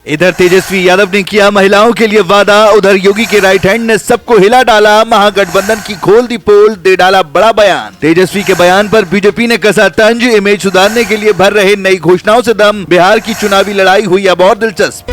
इधर तेजस्वी यादव ने किया महिलाओं के लिए वादा, उधर योगी के राइट हैंड ने सबको हिला डाला। महागठबंधन की खोल दी पोल, दे डाला बड़ा बयान। तेजस्वी के बयान पर बीजेपी ने कसा तंज, इमेज सुधारने के लिए भर रहे नई घोषणाओं से दम। बिहार की चुनावी लड़ाई हुई अब और दिलचस्प।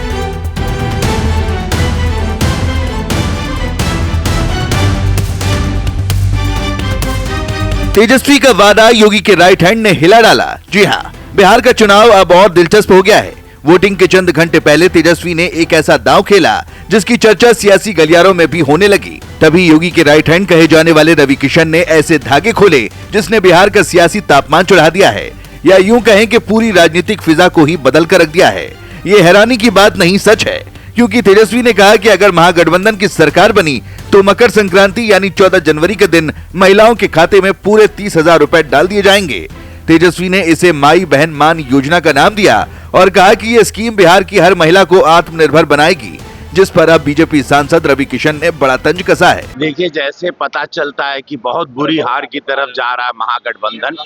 तेजस्वी का वादा, योगी के राइट हैंड ने हिला डाला। जी हाँ, बिहार का चुनाव अब और दिलचस्प हो गया है। वोटिंग के चंद घंटे पहले तेजस्वी ने एक ऐसा दांव खेला जिसकी चर्चा सियासी गलियारों में भी होने लगी। तभी योगी के राइट हैंड कहे जाने वाले रवि किशन ने ऐसे धागे खोले जिसने बिहार का सियासी तापमान चढ़ा दिया है, या यूं कहें कि पूरी राजनीतिक फिजा को ही बदल कर रख दिया है। ये हैरानी की बात नहीं, सच है, क्योंकि तेजस्वी ने कहा कि अगर महागठबंधन की सरकार बनी तो मकर संक्रांति यानी 14 जनवरी के दिन महिलाओं के खाते में पूरे 30,000 रुपए डाल दिए जाएंगे। तेजस्वी ने इसे माई बहन मान योजना का नाम दिया और कहा कि ये स्कीम बिहार की हर महिला को आत्मनिर्भर बनाएगी, जिस पर अब बीजेपी सांसद रवि किशन ने बड़ा तंज कसा है। देखिए, जैसे पता चलता है कि बहुत बुरी हार की तरफ जा रहा है महागठबंधन,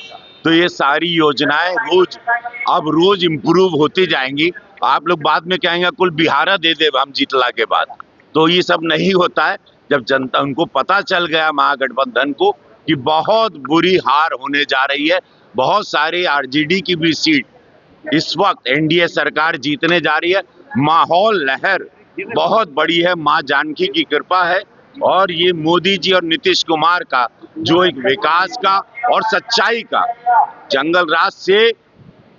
तो ये सारी योजनाएं रोज इम्प्रूव होती जाएंगी। आप लोग बाद में कहेंगे कुल बिहार दे दे हम जीतला के बाद, तो ये सब नहीं होता है। जब जनता उनको पता चल गया महागठबंधन को कि बहुत बुरी हार होने जा रही है, बहुत सारी आरजेडी की भी सीट इस वक्त एनडीए सरकार जीतने जा रही है, माहौल लहर बहुत बड़ी है, मां जानकी की कृपा है। और ये मोदी जी और नीतीश कुमार का जो एक विकास का और सच्चाई का, जंगल राज से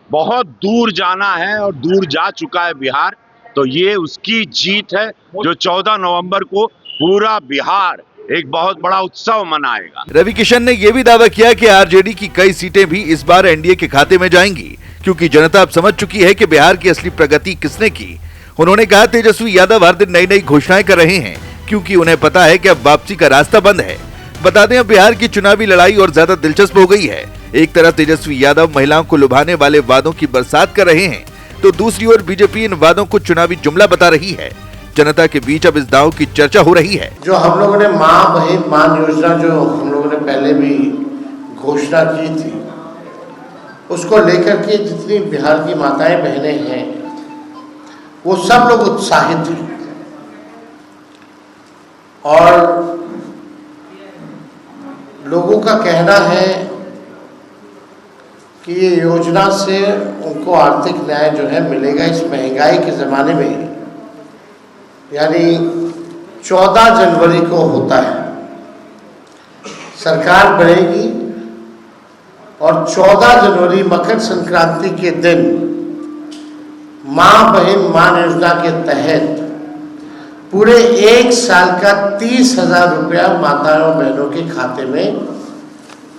बहुत दूर जाना है और दूर जा चुका है बिहार, तो ये उसकी जीत है जो 14 नवंबर को पूरा बिहार एक बहुत बड़ा उत्सव मनाएगा। रवि किशन ने यह भी दावा किया कि आरजेडी की कई सीटें भी इस बार एनडीए के खाते में जाएंगी, क्योंकि जनता अब समझ चुकी है कि बिहार की असली प्रगति किसने की। उन्होंने कहा तेजस्वी यादव हर दिन नई नई घोषणाएं कर रहे हैं, क्योंकि उन्हें पता है कि अब वापसी का रास्ता बंद है। बता दें, अब बिहार की चुनावी लड़ाई और ज्यादा दिलचस्प हो गई है। एक तरफ तेजस्वी यादव महिलाओं को लुभाने वाले वादों की बरसात कर रहे हैं, तो दूसरी ओर बीजेपी इन वादों को चुनावी जुमला बता रही है। जनता के बीच अब इस दांव की चर्चा हो रही है। जो हम लोगों ने मां बहन मान योजना जो हम लोगों ने पहले भी घोषणा की थी, उसको लेकर के जितनी बिहार की माताएं बहनें हैं वो सब लोग उत्साहित हैं। और लोगों का कहना है कि ये योजना से उनको आर्थिक न्याय जो है मिलेगा इस महंगाई के ज़माने में। यानी 14 जनवरी को होता है, सरकार बनेगी और 14 जनवरी मकर संक्रांति के दिन मां बहन मान योजना के तहत पूरे एक साल का 30,000 रुपया माताओं बहनों के खाते में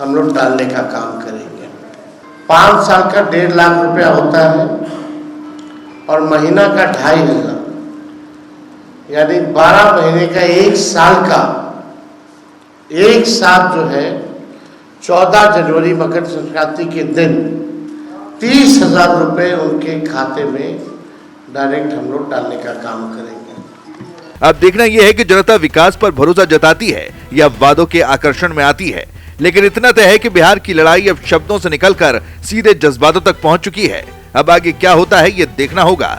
हम लोग डालने का काम करेंगे। 5 साल का 1.5 लाख रुपया होता है और महीना का 2,500, यानी 12 महीने का एक साल का एक साथ जो है 14 जनवरी मकर संक्रांति के दिन 30,000 रुपये उनके खाते में डायरेक्ट हम लोग डालने का काम करेंगे। अब देखना यह है कि जनता विकास पर भरोसा जताती है या वादों के आकर्षण में आती है। लेकिन इतना तय है कि बिहार की लड़ाई अब शब्दों से निकलकर सीधे जज्बातों तक पहुंच चुकी है। अब आगे क्या होता है ये देखना होगा।